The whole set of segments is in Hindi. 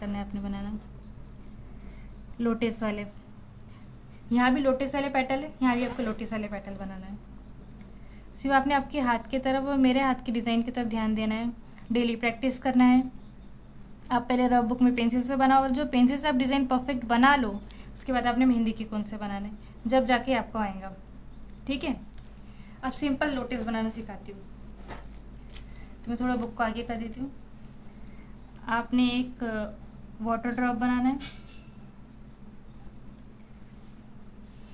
करना है आपने बनाना, लोटस वाले। यहाँ भी लोटस वाले पेटल है, यहाँ भी आपको लोटस वाले पेटल बनाना है। सिर्फ आपने आपके हाथ की तरफ और मेरे हाथ की डिज़ाइन की तरफ ध्यान देना है, डेली प्रैक्टिस करना है। आप पहले रफ बुक में पेंसिल से बनाओ, और जो पेंसिल से आप डिज़ाइन परफेक्ट बना लो उसके बाद आपने मेहंदी की कौन से बनाना है, जब जाके आपको आएगा। ठीक है, अब सिंपल लोटस बनाना सिखाती हूँ। तो मैं थोड़ा बुक को आगे कर देती हूँ। आपने एक वाटर ड्रॉप बनाना है,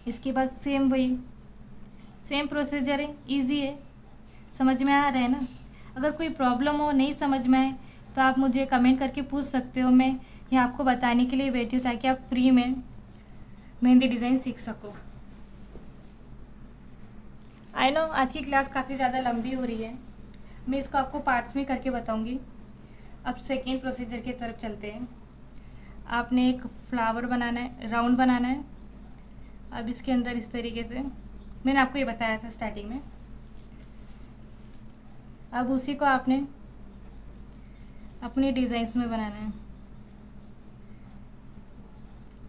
इसके बाद सेम प्रोसीजर है, इजी है, समझ में आ रहा है ना। अगर कोई प्रॉब्लम हो, नहीं समझ में आए तो आप मुझे कमेंट करके पूछ सकते हो, मैं यहाँ आपको बताने के लिए बैठी हूँ ताकि आप फ्री में मेहंदी डिज़ाइन सीख सको। आई नो आज की क्लास काफ़ी ज़्यादा लंबी हो रही है, मैं इसको आपको पार्ट्स में करके बताऊँगी। अब सेकेंड प्रोसीजर की तरफ चलते हैं। आपने एक फ्लावर बनाना है, राउंड बनाना है। अब इसके अंदर इस तरीके से मैंने आपको ये बताया था स्टार्टिंग में। अब उसी को आपने अपनी डिज़ाइंस में बनाना है।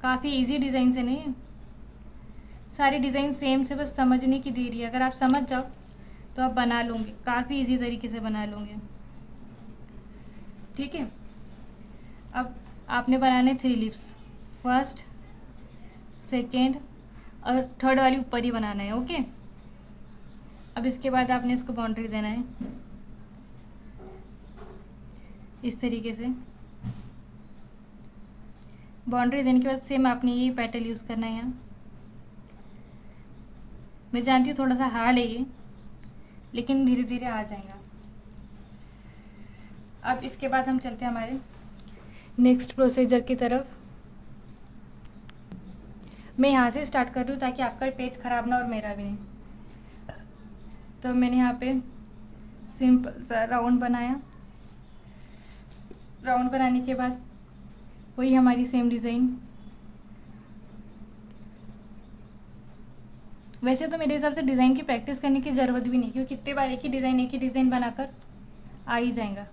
काफ़ी इजी डिज़ाइन से नहीं है, सारी डिज़ाइन सेम से, बस समझने की देरी है। अगर आप समझ जाओ तो आप बना लोगे, काफ़ी इजी तरीके से बना लोगे। ठीक है, अब आपने बनाने 3 लीव्स, फर्स्ट, सेकेंड और थर्ड वाली ऊपर ही बनाना है। ओके, अब इसके बाद आपने इसको बाउंड्री देना है इस तरीके से। बाउंड्री देने के बाद सेम आपने ये पेटल यूज़ करना है यहाँ। मैं जानती हूँ थोड़ा सा हार्ड है ये, लेकिन धीरे धीरे आ जाएगा। अब इसके बाद हम चलते हैं हमारे नेक्स्ट प्रोसीजर की तरफ। मैं यहाँ से स्टार्ट कर रही हूँ ताकि आपका पेज ख़राब ना और मेरा भी नहीं। तो मैंने यहाँ पे सिंपल सा राउंड बनाया। राउंड बनाने के बाद वही हमारी सेम डिज़ाइन। वैसे तो मेरे हिसाब से डिज़ाइन की प्रैक्टिस करने की ज़रूरत भी नहीं, क्योंकि कितने बार एक ही डिज़ाइन बनाकर आ ही जाएगा।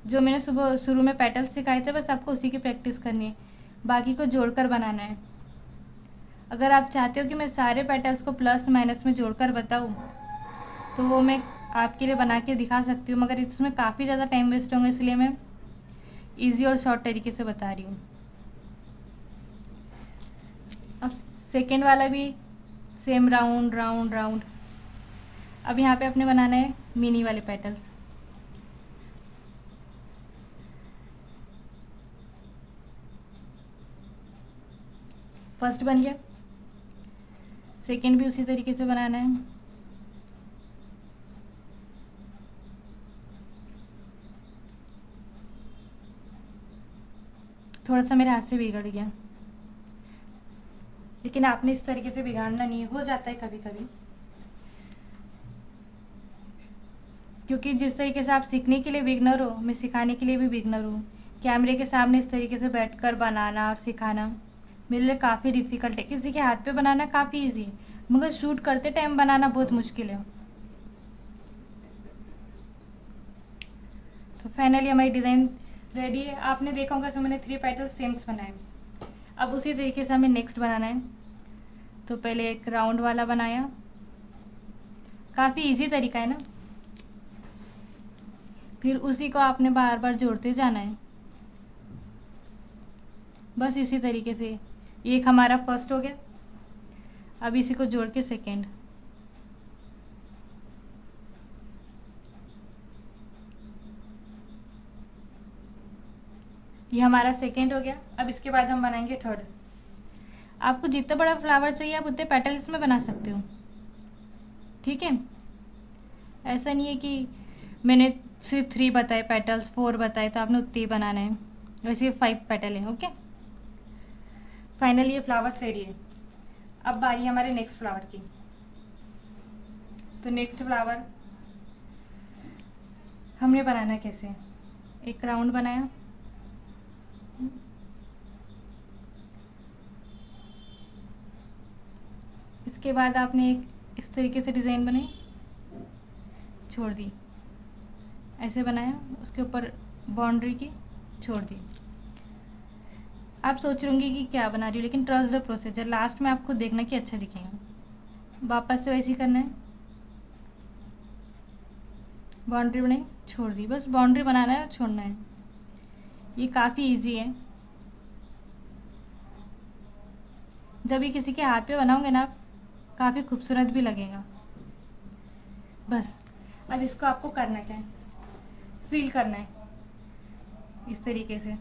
जो मैंने सुबह शुरू में पेटल्स सिखाए थे बस आपको उसी की प्रैक्टिस करनी है, बाकी को जोड़कर बनाना है। अगर आप चाहते हो कि मैं सारे पेटल्स को प्लस माइनस में जोड़कर बताऊँ तो वो मैं आपके लिए बना के दिखा सकती हूँ, मगर इसमें काफ़ी ज़्यादा टाइम वेस्ट होगा, इसलिए मैं इजी और शॉर्ट तरीके से बता रही हूँ। अब सेकेंड वाला भी सेम राउंड राउंड राउंड। अब यहाँ पे आपने बनाना है मिनी वाले पेटल्स। फर्स्ट बन गया, सेकेंड भी उसी तरीके से बनाना है। थोड़ा सा मेरे हाथ से बिगड़ गया, लेकिन आपने इस तरीके से बिगाड़ना नहीं, हो जाता है कभी कभी। क्योंकि जिस तरीके से आप सीखने के लिए बिगनर हो, मैं सिखाने के लिए भी बिगनर हूँ। कैमरे के सामने इस तरीके से बैठकर बनाना और सिखाना मेरे लिए काफ़ी डिफ़िकल्ट है। किसी के हाथ पे बनाना काफ़ी इजी है, मगर शूट करते टाइम बनाना बहुत मुश्किल है। तो फाइनली हमारी डिज़ाइन रेडी है। आपने देखा होगा इसमें मैंने 3 पेटल्स सेम्स बनाए। अब उसी तरीके से हमें नेक्स्ट बनाना है। तो पहले एक राउंड वाला बनाया, काफ़ी इजी तरीका है ना। फिर उसी को आपने बार बार जोड़ते जाना है, बस इसी तरीके से। एक हमारा फर्स्ट हो गया, अब इसी को जोड़ के सेकेंड। ये हमारा सेकेंड हो गया। अब इसके बाद हम बनाएंगे थर्ड। आपको जितना बड़ा फ्लावर चाहिए आप उतने पेटल इसमें बना सकते हो। ठीक है, ऐसा नहीं है कि मैंने सिर्फ 3 बताए पेटल्स, 4 बताए तो आपने उतने ही बनाना है। वैसे 5 पेटल है। ओके, फाइनली ये फ्लावर्स रेडी है। अब बारी है हमारे नेक्स्ट फ्लावर की। तो नेक्स्ट फ्लावर हमने बनाना कैसे, एक राउंड बनाया, इसके बाद आपने एक इस तरीके से डिज़ाइन बनाई, छोड़ दी, ऐसे बनाया, उसके ऊपर बाउंड्री की छोड़ दी। आप सोच रहे होंगे कि क्या बना रही हूँ, लेकिन ट्रस्ट द प्रोसीजर, लास्ट में आपको देखना कि अच्छा दिखेगा। वापस से वैसे ही करना है, बाउंड्री बनाई छोड़ दी, बस बाउंड्री बनाना है और छोड़ना है। ये काफ़ी इजी है। जब ये किसी के हाथ पे बनाओगे ना आप, काफ़ी खूबसूरत भी लगेगा। बस अब इसको आपको करना क्या है, फील करना है इस तरीके से।